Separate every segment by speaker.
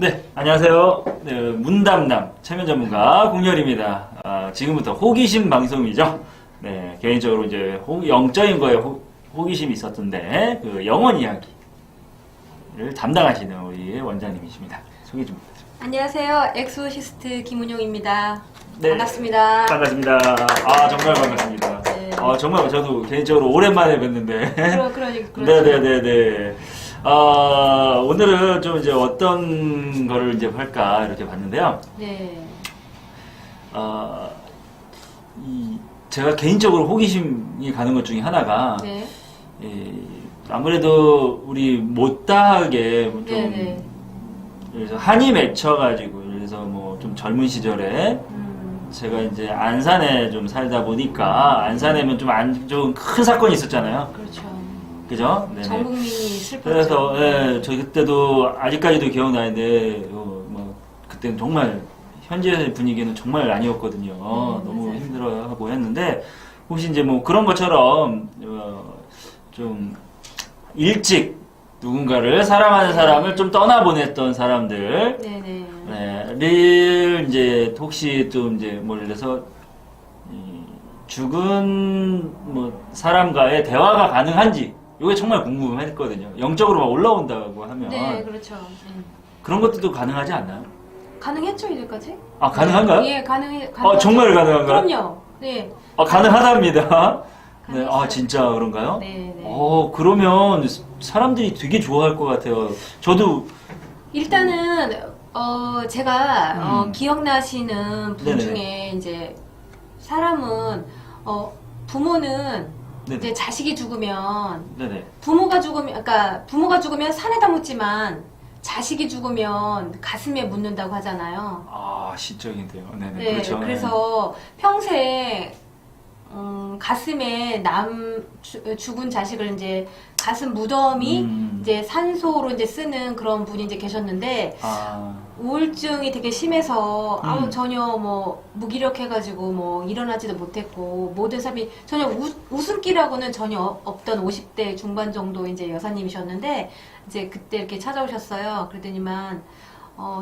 Speaker 1: 네, 안녕하세요. 네, 문담남 최면 전문가 공렬입니다. 지금부터 호기심 방송이죠. 네, 개인적으로 이제 영적인 거에 호기심이 있었던데 그 영원 이야기를 담당하시는 우리 원장님이십니다. 소개 좀 부탁드립니다.
Speaker 2: 안녕하세요. 엑소시스트 김은용입니다.
Speaker 1: 네,
Speaker 2: 반갑습니다.
Speaker 1: 반갑습니다. 정말 반갑습니다.
Speaker 2: 네.
Speaker 1: 정말 저도 개인적으로 오랜만에 뵀는데.
Speaker 2: 그러니까.
Speaker 1: 네네네네. 오늘은 좀 이제 어떤 거를 이제 할까 이렇게 봤는데요.
Speaker 2: 네.
Speaker 1: 제가 개인적으로 호기심이 가는 것 중에 하나가,
Speaker 2: 네.
Speaker 1: 아무래도 우리 못다하게 좀,
Speaker 2: 네네.
Speaker 1: 그래서 한이 맺혀가지고, 그래서 뭐 좀 젊은 시절에 제가 이제 안산에 좀 살다 보니까, 안산에면 좀 큰 사건이 있었잖아요.
Speaker 2: 그렇죠.
Speaker 1: 그죠? 네네.
Speaker 2: 전 국민이 슬펐죠.
Speaker 1: 그래서 저 그때도 아직까지도 기억나는데 뭐 그때는 정말 현재 분위기는 정말 아니었거든요. 너무
Speaker 2: 맞아요.
Speaker 1: 힘들어하고 했는데 혹시 이제 뭐 그런 것처럼 좀 일찍 누군가를 사랑하는 사람을 좀 떠나보냈던 사람들
Speaker 2: 네네.
Speaker 1: 를 이제 혹시 좀 이제 뭐 예를 들어서 죽은 뭐 사람과의 대화가 가능한지 이게 정말 궁금했거든요. 영적으로 막 올라온다고 하면
Speaker 2: 네, 그렇죠.
Speaker 1: 그런 것들도 가능하지 않나요?
Speaker 2: 가능했죠, 이제까지?
Speaker 1: 가능한가요?
Speaker 2: 예, 가능해.
Speaker 1: 정말 가능한가요?
Speaker 2: 그럼요. 네.
Speaker 1: 가능하답니다. 네,
Speaker 2: 가능했어요.
Speaker 1: 진짜 그런가요?
Speaker 2: 네, 네.
Speaker 1: 그러면 사람들이 되게 좋아할 것 같아요. 저도
Speaker 2: 일단은 제가 기억나시는 분
Speaker 1: 네네.
Speaker 2: 중에 이제 사람은 부모는
Speaker 1: 네네.
Speaker 2: 이제 자식이 죽으면
Speaker 1: 네네.
Speaker 2: 부모가 죽으면 산에다 묻지만 자식이 죽으면 가슴에 묻는다고 하잖아요.
Speaker 1: 시적인데요. 네네.
Speaker 2: 네,
Speaker 1: 그렇죠.
Speaker 2: 그래서 평생 가슴에 죽은 자식을 이제 가슴 무덤이 이제 산소로 이제 쓰는 그런 분이 이제 계셨는데 우울증이 되게 심해서 전혀 뭐 무기력해가지고 뭐 일어나지도 못했고 모든 삶이 전혀 웃음기라고는 전혀 없던 50대 중반 정도 이제 여사님이셨는데 이제 그때 이렇게 찾아오셨어요. 그러더니만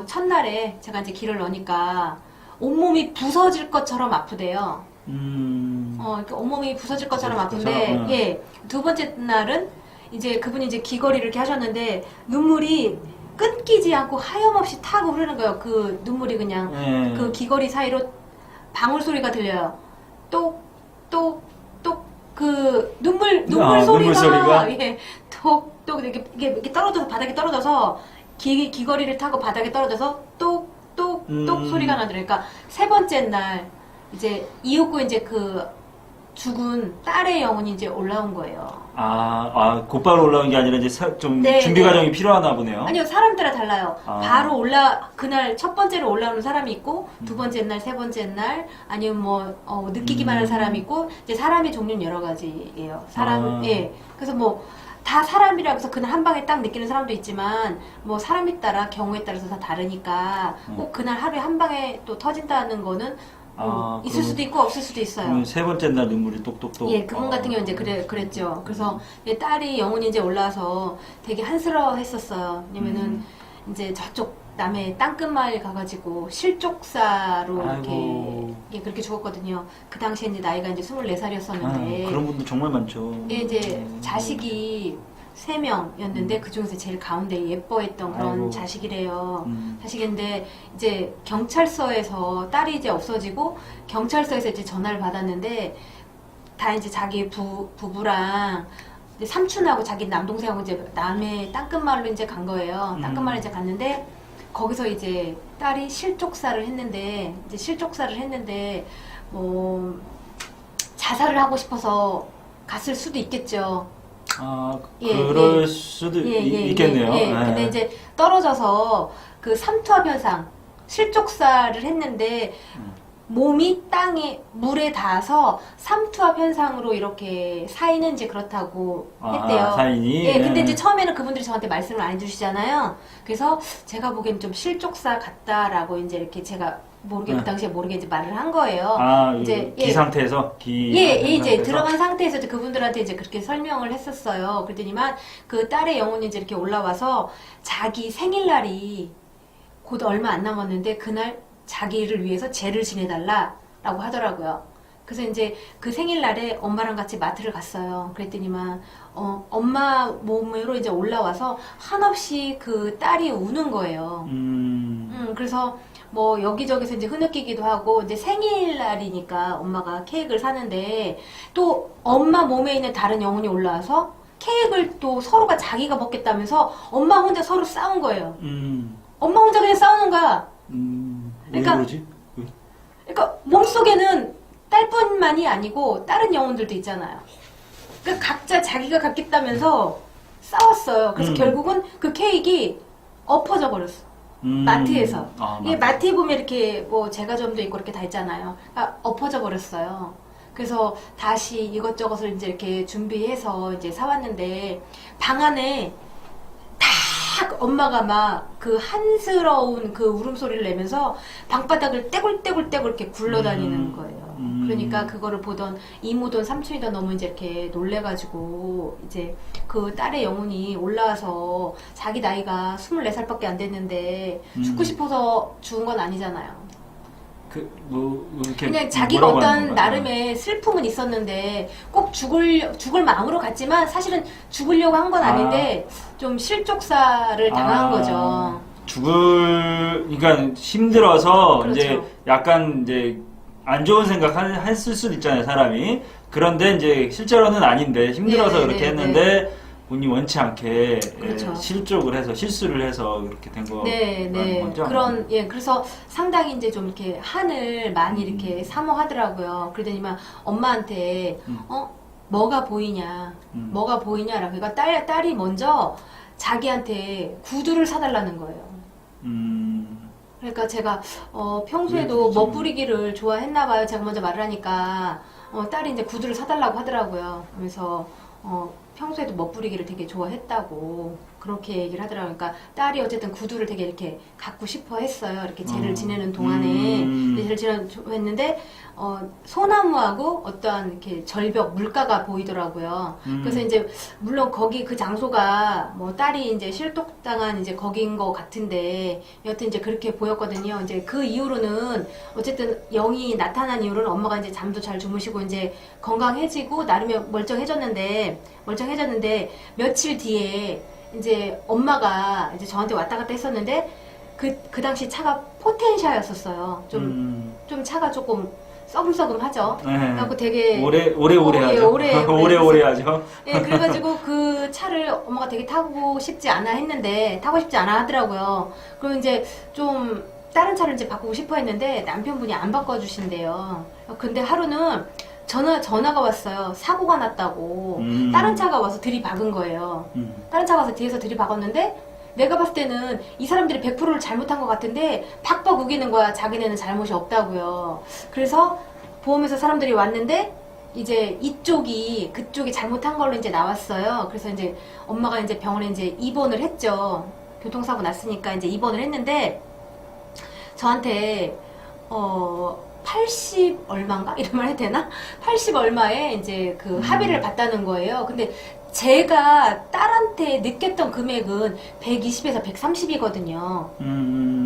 Speaker 2: 첫날에 제가 이제 길을 넣으니까 온몸이 부서질 것처럼 아프대요. 이렇게 온몸이 부서질 것처럼 아픈데, 예. 두 번째 날은 이제 그분이 이제 귀걸이를 이렇게 하셨는데, 눈물이 끊기지 않고 하염없이 타고 흐르는 거예요. 그 눈물이 그냥 그 귀걸이 사이로 방울 소리가 들려요. 똑, 똑, 똑, 그 눈물 소리가, 예. 똑, 똑, 이렇게 떨어져서, 바닥에 떨어져서, 귀걸이를 타고 바닥에 떨어져서, 똑, 똑, 똑 소리가 나더라고요. 그러니까 세 번째 날, 이제 이윽고 이제 그 죽은 딸의 영혼이 이제 올라온 거예요.
Speaker 1: 곧바로 올라온 게 아니라 이제 좀
Speaker 2: 네,
Speaker 1: 준비
Speaker 2: 네.
Speaker 1: 과정이 필요하나 보네요.
Speaker 2: 아니요, 사람들은 달라요. 바로 그날 첫 번째로 올라오는 사람이 있고, 두 번째 날, 세 번째 날, 아니면 뭐, 느끼기만 하는 사람이 있고, 이제 사람의 종류는 여러 가지예요. 예. 그래서 뭐, 다 사람이라고 해서 그날 한 방에 딱 느끼는 사람도 있지만, 뭐, 사람에 따라, 경우에 따라서 다 다르니까, 꼭 그날 하루에 한 방에 또 터진다는 거는 있을 수도 있고 없을 수도 있어요.
Speaker 1: 세 번째 날 눈물이 똑똑똑.
Speaker 2: 예, 그분 같은 경우는 이제 그랬죠. 그래서 딸이 영혼이 이제 올라와서 되게 한스러워했었어요. 왜냐면은 이제 저쪽 남해 땅끝마을 가가지고 실족사로 이렇게 그렇게 죽었거든요. 그 당시에 이제 나이가 이제 24살이었었는데.
Speaker 1: 그런 분들 정말 많죠.
Speaker 2: 예, 이제 자식이 3명이었는데 그 중에서 제일 가운데 예뻐했던 그런 자식이래요. 자식인데 이제 경찰서에서 딸이 이제 없어지고 경찰서에서 이제 전화를 받았는데 다 이제 자기 부부랑 이제 삼촌하고 자기 남동생하고 이제 남해 땅끝마을로 이제 간 거예요. 땅끝마을에 이제 갔는데 거기서 이제 딸이 실족사를 했는데 뭐 자살을 하고 싶어서 갔을 수도 있겠죠.
Speaker 1: 그럴 수도 있겠네요.
Speaker 2: 근데 이제 떨어져서 그 삼투압 현상, 실족사를 했는데 몸이 땅에 물에 닿아서 삼투압 현상으로 이렇게 사인은 이제 그렇다고 했대요.
Speaker 1: 사인이.
Speaker 2: 예, 근데 이제 처음에는 그분들이 저한테 말씀을 안 해주시잖아요. 그래서 제가 보기엔 좀 실족사 같다라고 이제 이렇게 제가 그 당시에 모르게 이제 말을 한 거예요.
Speaker 1: 이제 기 상태에서
Speaker 2: 이제 들어간 상태에서 이제 그분들한테 이제 그렇게 설명을 했었어요. 그랬더니만 그 딸의 영혼이 이제 이렇게 올라와서 자기 생일날이 곧 얼마 안 남았는데 그날 자기를 위해서 제를 지내달라라고 하더라고요. 그래서 이제 그 생일날에 엄마랑 같이 마트를 갔어요. 그랬더니만 엄마 몸으로 이제 올라와서 한없이 그 딸이 우는 거예요. 그래서 뭐 여기저기서 이제 흐느끼기도 하고 이제 생일날이니까 엄마가 케이크를 사는데 또 엄마 몸에 있는 다른 영혼이 올라와서 케이크를 또 서로가 자기가 먹겠다면서 엄마 혼자 서로 싸운 거예요. 엄마 혼자 그냥 싸우는 거야.
Speaker 1: 그러니까, 왜 그러지?
Speaker 2: 그러니까 몸속에는 딸뿐만이 아니고 다른 영혼들도 있잖아요. 그러니까 각자 자기가 갖겠다면서 싸웠어요. 그래서 결국은 그 케이크 엎어져 버렸어. 마트에서. 이게 마트에 보면 이렇게 뭐 제과점도 있고 이렇게 다 있잖아요. 그러니까 엎어져 버렸어요. 그래서 다시 이것저것을 이제 이렇게 준비해서 이제 사왔는데 방 안에 딱 엄마가 막 그 한스러운 그 울음소리를 내면서 방바닥을 떼굴떼굴떼굴 이렇게 굴러다니는 거예요. 그러니까 그거를 보던 이모든 삼촌이든 너무 이제 이렇게 놀래가지고 이제 그 딸의 영혼이 올라와서 자기 나이가 24살밖에 안 됐는데 죽고 싶어서 죽은 건 아니잖아요.
Speaker 1: 이렇게
Speaker 2: 그냥 자기가 어떤
Speaker 1: 건가?
Speaker 2: 나름의 슬픔은 있었는데 꼭 죽을 마음으로 갔지만 사실은 죽으려고 한 건 아닌데 좀 실족사를 당한 거죠.
Speaker 1: 그러니까 힘들어서
Speaker 2: 그렇죠.
Speaker 1: 이제 약간 이제 안 좋은 생각 했을 수도 있잖아요, 사람이. 그런데 이제 실제로는 아닌데 힘들어서
Speaker 2: 네,
Speaker 1: 그렇게
Speaker 2: 네,
Speaker 1: 했는데 본인이 원치 않게
Speaker 2: 그렇죠.
Speaker 1: 실족을 해서 실수를 해서 그렇게 된 거라는
Speaker 2: 네.
Speaker 1: 거죠.
Speaker 2: 그래서 상당히 이제 좀 이렇게 한을 많이 이렇게 사모하더라고요. 그러더니만 엄마한테, 뭐가 보이냐, 뭐가 보이냐라고. 그러니까 딸이 먼저 자기한테 구두를 사달라는 거예요. 그러니까 제가, 평소에도 멋부리기를 좋아했나봐요. 제가 먼저 말을 하니까, 딸이 이제 구두를 사달라고 하더라고요. 그래서, 평소에도 멋부리기를 되게 좋아했다고 그렇게 얘기를 하더라고요. 그러니까 딸이 어쨌든 구두를 되게 이렇게 갖고 싶어 했어요. 이렇게 제를 지내는 동안에 제를 지냈는데 소나무하고 어떠한 이렇게 절벽 물가가 보이더라고요. 그래서 이제 물론 거기 그 장소가 뭐 딸이 이제 실족당한 이제 거긴 것 같은데 여튼 이제 그렇게 보였거든요. 이제 그 이후로는 어쨌든 영이 나타난 이후로는 엄마가 이제 잠도 잘 주무시고 이제 건강해지고 나름의 멀쩡해졌는데 며칠 뒤에 이제 엄마가 이제 저한테 왔다 갔다 했었는데 그 당시 차가 포텐샤였었어요. 좀 차가 조금 썩음썩음하죠. 그래갖고 되게
Speaker 1: 오래오래 하죠. 오래오래 하죠.
Speaker 2: 예, 그래가지고 그 차를 엄마가 되게 타고 싶지 않아 하더라고요. 그리고 이제 좀 다른 차를 이제 바꾸고 싶어 했는데 남편분이 안 바꿔주신대요. 근데 하루는 전화가 왔어요. 사고가 났다고. 다른 차가 와서 들이박은 거예요. 다른 차가 와서 뒤에서 들이박았는데 내가 봤을 때는 이 사람들이 100%를 잘못한 것 같은데 박박 우기는 거야. 자기네는 잘못이 없다고요. 그래서 보험회사 사람들이 왔는데 이제 그쪽이 잘못한 걸로 이제 나왔어요. 그래서 이제 엄마가 이제 병원에 이제 입원을 했죠. 교통사고 났으니까 이제 입원을 했는데 저한테 80 얼마인가? 이런 말 해도 되나? 80 얼마에 이제 그 합의를 봤다는 거예요. 근데 제가 딸한테 느꼈던 금액은 120에서 130이거든요.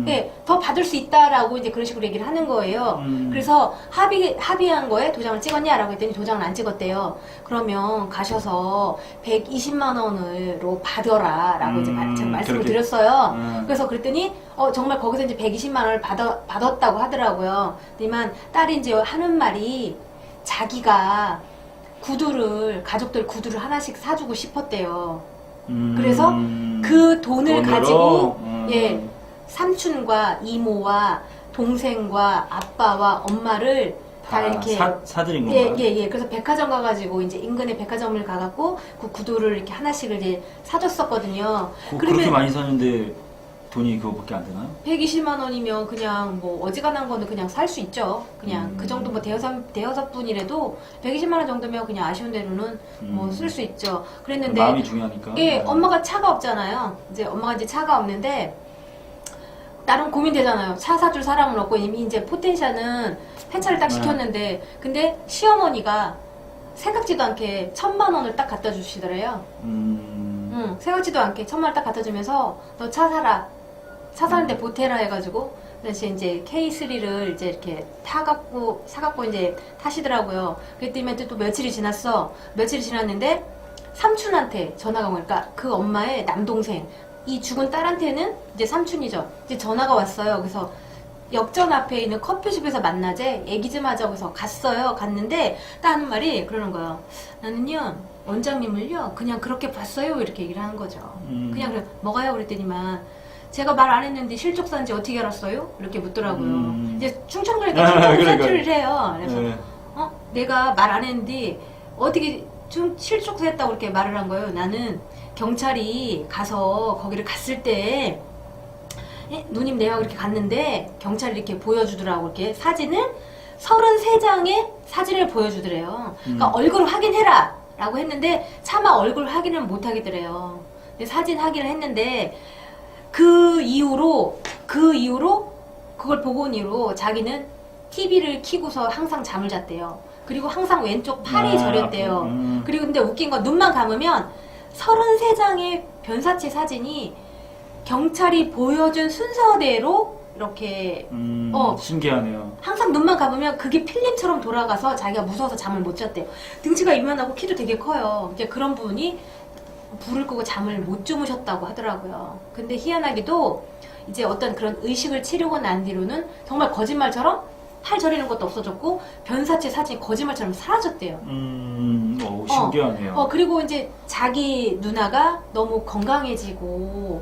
Speaker 2: 네, 더 받을 수 있다라고 이제 그런 식으로 얘기를 하는 거예요. 그래서 합의한 거에 도장을 찍었냐라고 했더니 도장을 안 찍었대요. 그러면 가셔서 120만 원으로 받아라라고 이제 제가 말씀을 드렸어요. 그래서 그랬더니 정말 거기서 이제 120만 원을 받았다고 하더라고요. 하지만 딸이 이제 하는 말이 자기가 가족들 구두를 하나씩 사주고 싶었대요. 그래서 그 돈을 가지고, 삼촌과 이모와 동생과 아빠와 엄마를 다 이렇게
Speaker 1: 사드린 건가요?
Speaker 2: 예. 그래서 백화점 가가지고 이제 인근의 백화점을 가갖고 그 구두를 이렇게 하나씩을 이제 사줬었거든요.
Speaker 1: 그렇게 많이 사는데 돈이 그거밖에 안 되나요?
Speaker 2: 120만 원이면 그냥 뭐 어지간한 거는 그냥 살 수 있죠. 그냥 그 정도 뭐 대여섯 분이라도 120만 원 정도면 그냥 아쉬운 대로는 뭐 쓸 수 있죠. 그랬는데
Speaker 1: 마음이 중요하니까.
Speaker 2: 예, 엄마가 차가 없잖아요. 엄마가 이제 차가 없는데 나름 고민되잖아요. 차 사줄 사람은 없고 이미 이제 포텐샤는 폐차를 딱 시켰는데 근데 시어머니가 생각지도 않게 1,000만 원을 딱 갖다 주시더래요. 생각지도 않게 1,000만 원 딱 갖다 주면서 너 차 사라. 차 사는데 보태라 해가지고 그래서 이제 K3를 이제 이렇게 사갖고 이제 타시더라고요. 그랬더니 또 며칠이 지났어. 며칠이 지났는데 삼촌한테 전화가 온 거야. 그러니까 그 엄마의 남동생, 이 죽은 딸한테는 이제 삼촌이죠. 이제 전화가 왔어요. 그래서 역전 앞에 있는 커피숍에서 만나재. 얘기 좀 하자고 해서 갔어요. 갔는데 딱 하는 말이 그러는 거예요. 나는요 원장님을요 그냥 그렇게 봤어요. 이렇게 얘기를 하는 거죠. 그냥 그래, 뭐가요? 그랬더니만 제가 말 안 했는데 실족사인지 어떻게 알았어요? 이렇게 묻더라고요. 이제 충청도니까 충청 사투리를 해요. 그래서 내가 말 안 했는데 어떻게 실족사했다고 이렇게 말을 한 거예요. 나는 경찰이 가서 거기를 갔을 때 누님 내가 그렇게 갔는데 경찰이 이렇게 보여주더라고. 이렇게 사진을 33장의 사진을 보여주더래요. 그러니까 얼굴 확인해라 라고 했는데 차마 얼굴 확인을 못 하겠더래요. 근데 사진 확인을 했는데 그 이후로 그걸 보고 온 이후로 자기는 TV를 켜고서 항상 잠을 잤대요. 그리고 항상 왼쪽 팔이 저렸대요. 그리고 근데 웃긴 건 눈만 감으면 33장의 변사체 사진이 경찰이 보여준 순서대로 이렇게
Speaker 1: 신기하네요.
Speaker 2: 항상 눈만 감으면 그게 필름처럼 돌아가서 자기가 무서워서 잠을 못 잤대요. 등치가 이만하고 키도 되게 커요. 이제 그런 분이 불을 끄고 잠을 못 주무셨다고 하더라고요. 근데 희한하게도 이제 어떤 그런 의식을 치르고 난 뒤로는 정말 거짓말처럼 팔 저리는 것도 없어졌고 변사체 사진이 거짓말처럼 사라졌대요.
Speaker 1: 신기하네요.
Speaker 2: 그리고 이제 자기 누나가 너무 건강해지고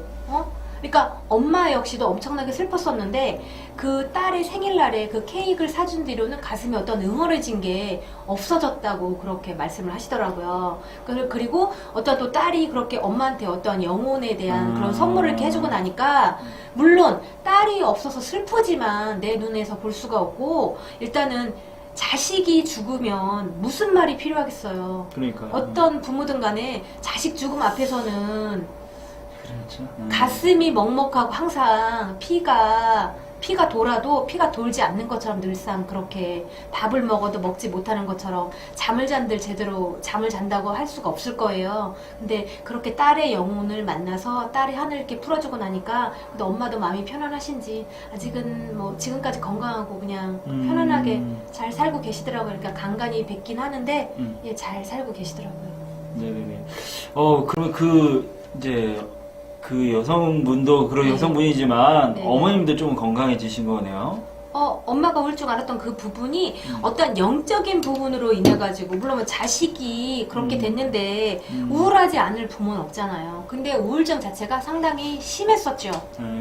Speaker 2: 그러니까 엄마 역시도 엄청나게 슬펐었는데 그 딸의 생일날에 그 케이크를 사준 뒤로는 가슴에 어떤 응어려진 게 없어졌다고 그렇게 말씀을 하시더라고요. 그리고 어떤 또 딸이 그렇게 엄마한테 어떤 영혼에 대한 그런 선물을 이렇게 해주고 나니까 물론 딸이 없어서 슬프지만 내 눈에서 볼 수가 없고 일단은 자식이 죽으면 무슨 말이 필요하겠어요.
Speaker 1: 그러니까
Speaker 2: 어떤 부모든 간에 자식 죽음 앞에서는
Speaker 1: 그렇죠.
Speaker 2: 가슴이 먹먹하고 항상 피가 돌아도 피가 돌지 않는 것처럼 늘상 그렇게 밥을 먹어도 먹지 못하는 것처럼 잠을 잔들 제대로 잠을 잔다고 할 수가 없을 거예요. 근데 그렇게 딸의 영혼을 만나서 딸의 하늘 이렇게 풀어주고 나니까 근데 엄마도 마음이 편안하신지 아직은 뭐 지금까지 건강하고 그냥 편안하게 잘 살고 계시더라고요. 그러니까 간간히 뵙긴 하는데 예, 잘 살고 계시더라고요.
Speaker 1: 네네네. 그러면 이제 그 여성분도 그런
Speaker 2: 네.
Speaker 1: 여성분이지만
Speaker 2: 네.
Speaker 1: 어머님도 좀 건강해지신 거네요.
Speaker 2: 엄마가 우울증 앓았던 그 부분이 어떤 영적인 부분으로 인해가지고, 물론 뭐 자식이 그렇게 됐는데, 우울하지 않을 부모는 없잖아요. 근데 우울증 자체가 상당히 심했었죠.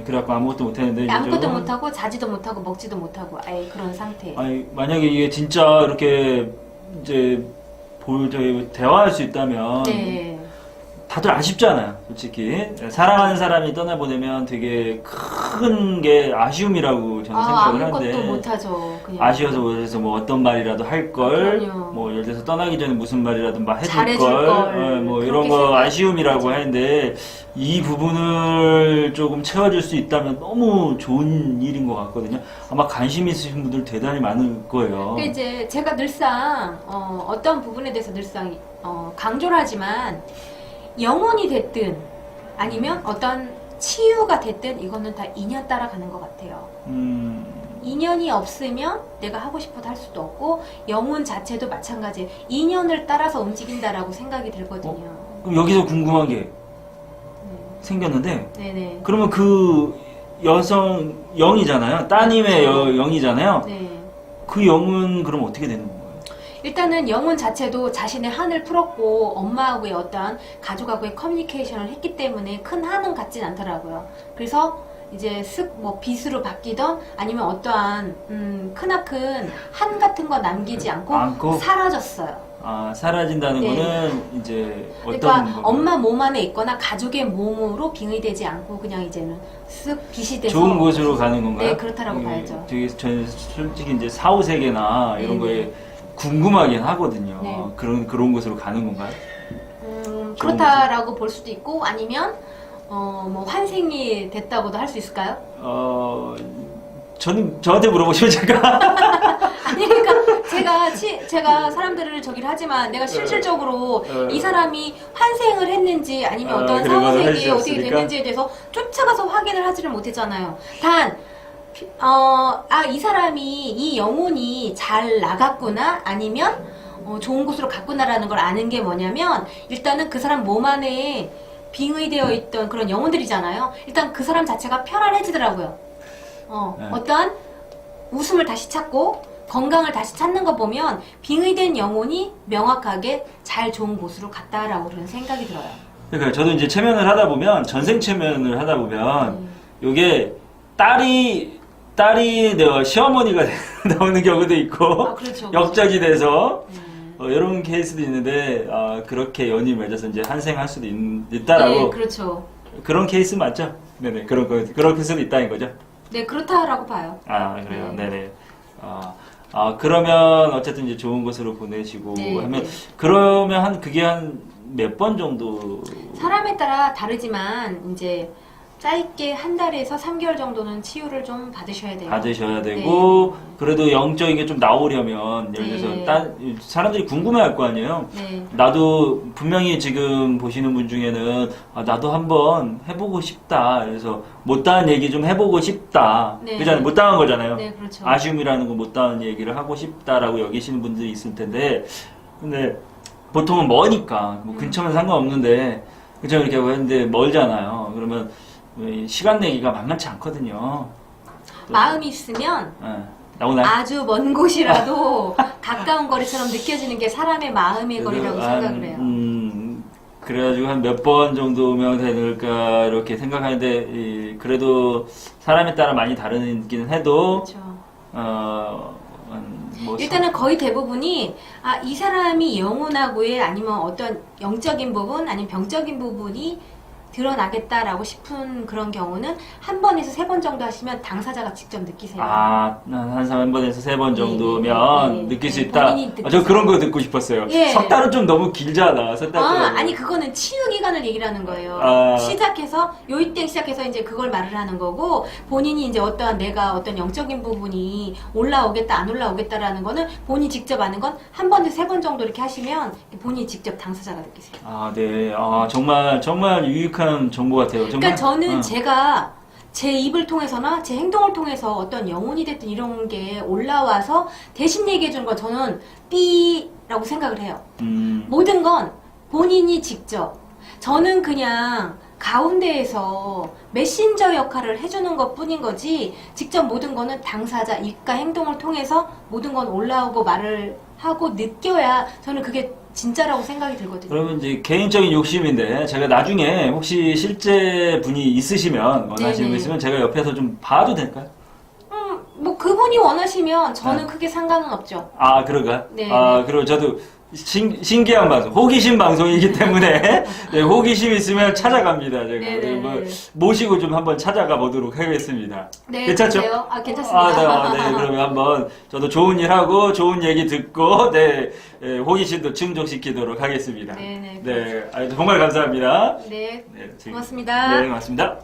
Speaker 1: 그래갖고 아무것도 못했는데.
Speaker 2: 아무것도 못하고, 자지도 못하고, 먹지도 못하고, 아예 그런 상태.
Speaker 1: 아니, 만약에 이게 진짜 이렇게 이제 대화할 수 있다면.
Speaker 2: 네.
Speaker 1: 다들 아쉽잖아요, 솔직히. 사랑하는 사람이 떠나보내면 되게 큰 게 아쉬움이라고 저는 생각을 하는데.
Speaker 2: 아무것도 못하죠. 그냥.
Speaker 1: 아쉬워서 그래서 뭐 어떤 말이라도 할 걸,
Speaker 2: 그럼요.
Speaker 1: 뭐 예를 들어서 떠나기 전에 무슨 말이라도 막 해줄
Speaker 2: 잘해줄
Speaker 1: 걸,
Speaker 2: 걸.
Speaker 1: 뭐 이런 거
Speaker 2: 생각-
Speaker 1: 아쉬움이라고 하는데 이 부분을 조금 채워줄 수 있다면 너무 좋은 일인 것 같거든요. 아마 관심 있으신 분들 대단히 많을 거예요.
Speaker 2: 근데 이제 제가 늘상, 어떤 부분에 대해서 늘상, 강조를 하지만, 영혼이 됐든 아니면 어떤 치유가 됐든 이거는 다 인연 따라가는 것 같아요. 인연이 없으면 내가 하고 싶어도 할 수도 없고 영혼 자체도 마찬가지예요. 인연을 따라서 움직인다라고 생각이 들거든요.
Speaker 1: 그럼 여기서 궁금한 게 생겼는데
Speaker 2: 네네.
Speaker 1: 그러면 그 여성 영이잖아요. 따님의 영이잖아요.
Speaker 2: 네.
Speaker 1: 그 영은 그럼 어떻게 되는 건가요?
Speaker 2: 일단은 영혼 자체도 자신의 한을 풀었고 엄마하고의 어떤 가족하고의 커뮤니케이션을 했기 때문에 큰 한은 같진 않더라고요. 그래서 이제 뭐 빗으로 바뀌던 아니면 어떠한 크나큰 한 같은 거 남기지 않고 사라졌어요.
Speaker 1: 사라진다는
Speaker 2: 네.
Speaker 1: 거는 이제 어떤
Speaker 2: 그러니까
Speaker 1: 건가요?
Speaker 2: 엄마 몸 안에 있거나 가족의 몸으로 빙의되지 않고 그냥 이제는 쓱 빛이 돼서
Speaker 1: 좋은 곳으로 가는 건가요?
Speaker 2: 네, 그렇다라고 봐야죠.
Speaker 1: 되게 저는 솔직히 이제 사후세계나 이런
Speaker 2: 네,
Speaker 1: 거에 궁금하긴 하거든요.
Speaker 2: 네.
Speaker 1: 그런 곳으로 가는 건가요?
Speaker 2: 그렇다라고 볼 수도 있고 아니면 뭐 환생이 됐다고도 할 수 있을까요?
Speaker 1: 저한테 물어보시면 제가
Speaker 2: 아니 그러니까 제가 사람들을 저기를 하지만 내가 실질적으로
Speaker 1: 어.
Speaker 2: 이 사람이 환생을 했는지 아니면 어떤
Speaker 1: 그런 거는
Speaker 2: 사후세계에 어떻게
Speaker 1: 해주셨으니까.
Speaker 2: 됐는지에 대해서 쫓아가서 확인을 하지를 못했잖아요. 단, 이 사람이, 이 영혼이 잘 나갔구나, 아니면, 좋은 곳으로 갔구나라는 걸 아는 게 뭐냐면, 일단은 그 사람 몸 안에 빙의되어 있던 그런 영혼들이잖아요. 일단 그 사람 자체가 편안해지더라고요.
Speaker 1: 네.
Speaker 2: 어떠한 웃음을 다시 찾고, 건강을 다시 찾는 거 보면, 빙의된 영혼이 명확하게 잘 좋은 곳으로 갔다라고 그런 생각이 들어요.
Speaker 1: 그러니까 저도 이제 체면을 하다 보면, 전생 체면을 하다 보면, 요게 딸이 시어머니가 나오는 경우도 있고,
Speaker 2: 그렇죠.
Speaker 1: 역적이 돼서, 이런 케이스도 있는데, 그렇게 연이 맺어서 이제 환생할 수도 있다라고.
Speaker 2: 네, 그렇죠.
Speaker 1: 그런 케이스 맞죠? 네네. 그런 케이스도 있다는 거죠?
Speaker 2: 네, 그렇다라고 봐요.
Speaker 1: 그래요?
Speaker 2: 네.
Speaker 1: 네네. 그러면 어쨌든 이제 좋은 곳으로 보내시고
Speaker 2: 네,
Speaker 1: 하면,
Speaker 2: 네.
Speaker 1: 그러면 그게 한 몇 번 정도?
Speaker 2: 사람에 따라 다르지만 이제 짧게 한 달에서 3개월 정도는 치유를 좀 받으셔야 돼요.
Speaker 1: 받으셔야 되고,
Speaker 2: 네.
Speaker 1: 그래도 영적인 게 좀 나오려면, 예를 들어서,
Speaker 2: 네.
Speaker 1: 사람들이 궁금해 할 거 아니에요?
Speaker 2: 네.
Speaker 1: 나도, 분명히 지금 보시는 분 중에는, 나도 한번 해보고 싶다. 그래서, 못다한 얘기 좀 해보고 싶다.
Speaker 2: 네.
Speaker 1: 그잖아요. 못당한 거잖아요.
Speaker 2: 네, 그렇죠.
Speaker 1: 아쉬움이라는 거 못다한 얘기를 하고 싶다라고 여기시는 분들이 있을 텐데, 근데, 보통은 머니까, 뭐 근처면 상관없는데, 그죠? 이렇게 하고 했는데, 멀잖아요. 그러면, 시간 내기가 만만치 않거든요. 또,
Speaker 2: 마음이 있으면
Speaker 1: 나오나요?
Speaker 2: 아주 먼 곳이라도 가까운 거리처럼 느껴지는 게 사람의 마음의 거리라고 생각을 해요.
Speaker 1: 그래가지고 한 몇 번 정도면 될까 이렇게 생각하는데 그래도 사람에 따라 많이 다르긴 해도
Speaker 2: 그렇죠.
Speaker 1: 뭐
Speaker 2: 일단은 거의 대부분이 이 사람이 영혼하고의 아니면 어떤 영적인 부분 아니면 병적인 부분이 드러나겠다라고 싶은 그런 경우는 한 번에서 3번 정도 하시면 당사자가 직접 느끼세요.
Speaker 1: 한 번에서 3번 정도면
Speaker 2: 네.
Speaker 1: 느낄 수
Speaker 2: 네,
Speaker 1: 있다.
Speaker 2: 본인이
Speaker 1: 저 그런 거 듣고 싶었어요.
Speaker 2: 예.
Speaker 1: 석 달은 좀 너무 길잖아. 석 달 동안.
Speaker 2: 아니 그거는 치유 기간을 얘기하는 거예요. 시작해서 요이땡 시작해서 이제 그걸 말을 하는 거고 본인이 이제 내가 어떤 영적인 부분이 올라오겠다 안 올라오겠다라는 거는 본인이 직접 아는 건 한 번에서 3번 정도 이렇게 하시면 본인이 직접 당사자가 느끼세요.
Speaker 1: 네. 정말 유익한 정보 같아요. 정말.
Speaker 2: 그러니까 저는 제가 제 입을 통해서나 제 행동을 통해서 어떤 영혼이 됐든 이런 게 올라와서 대신 얘기해 주는 건 저는 B라고 생각을 해요. 모든 건 본인이 직접. 저는 그냥 가운데에서 메신저 역할을 해주는 것 뿐인 거지, 직접 모든 거는 당사자, 입과 행동을 통해서 모든 건 올라오고 말을 하고 느껴야 저는 그게 진짜라고 생각이 들거든요.
Speaker 1: 그러면 이제 개인적인 욕심인데 제가 나중에 혹시 실제 분이 있으시면 원하시는
Speaker 2: 네네.
Speaker 1: 분 있으면 제가 옆에서 좀 봐도 될까요?
Speaker 2: 뭐 그분이 원하시면 저는
Speaker 1: 네.
Speaker 2: 크게 상관은 없죠.
Speaker 1: 그런가요?
Speaker 2: 네.
Speaker 1: 그리고 저도 신기한 방송, 호기심 방송이기 때문에 네, 호기심 있으면 찾아갑니다. 제가
Speaker 2: 네네네.
Speaker 1: 뭐 모시고 좀 한번 찾아가 보도록 하겠습니다.
Speaker 2: 네,
Speaker 1: 괜찮죠?
Speaker 2: 그러세요? 괜찮습니다.
Speaker 1: 네, 그러면 한번 저도 좋은 일 하고 좋은 얘기 듣고 호기심도 충족시키도록 하겠습니다.
Speaker 2: 네네.
Speaker 1: 네, 정말 감사합니다.
Speaker 2: 네,
Speaker 1: 네,
Speaker 2: 고맙습니다.
Speaker 1: 네, 고맙습니다.